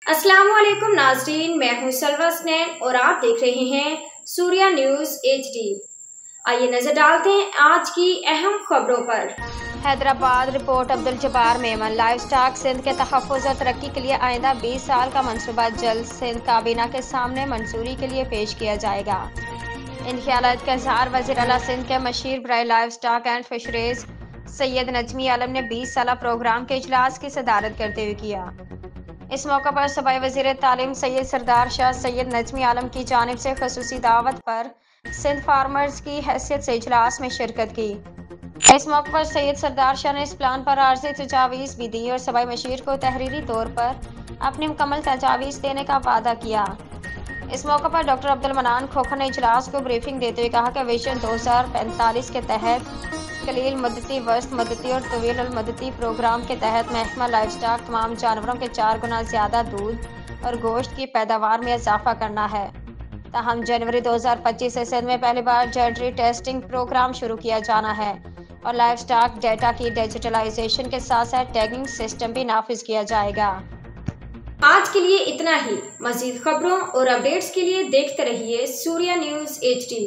अस्सलाम वालेकुम नाज़रीन, मैं हूं सलवा स्नैन और आप देख रहे हैं सूर्या न्यूज़ HD। आइए नजर डालते हैं आज की अहम खबरों पर। Hyderabad report Abdul Jabbar Memon. Livestock Sindh के तहफ़्फ़ुज़ और तरक्की के लिए आइंदा 20 साल का मनसूबा जल्द सिंध काबीना के सामने मंजूरी के लिए पेश किया जाएगा। इन ख्यालात का इज़हार वज़ीर आला सिंध के मशीर बराए livestock and fisheries Syed Najmi Alam ने 20 साला प्रोग्राम के इजलास की सदारत करते हुए किया। इस मौका पर सूबाई वज़ीर तालीम सैयद सरदार शाह सैयद नजमी आलम की जानिब से खसूसी दावत पर सिंध फार्मर्स की हैसियत से इजलास में शिरकत की। इस मौके पर सैयद सरदार शाह ने इस प्लान पर आर्जी तजावीज़ भी दी और सूबाई मशीर को तहरीरी तौर पर अपनी मुकम्मल तजावीज़ देने का वादा किया। इस मौके पर डॉक्टर अब्दुल मनान खोखर ने इजलास को ब्रीफिंग देते हुए कहा कि विजन 2045 के तहत कलील मदती, वस्त मदती और तवील मदती प्रोग्राम के तहत महकमा लाइव स्टॉक तमाम जानवरों के 4 गुना ज़्यादा दूध और गोश्त की पैदावार में इजाफा करना है। ताहम जनवरी 2025 से सिंध में पहली बार जेनेटरी टेस्टिंग प्रोग्राम शुरू किया जाना है और लाइव स्टॉक डेटा की डिजिटलाइजेशन के साथ साथ टैगिंग सिस्टम भी नाफिज किया जाएगा। आज के लिए इतना ही। मज़ीद खबरों और अपडेट्स के लिए देखते रहिए सूर्या न्यूज़ HD।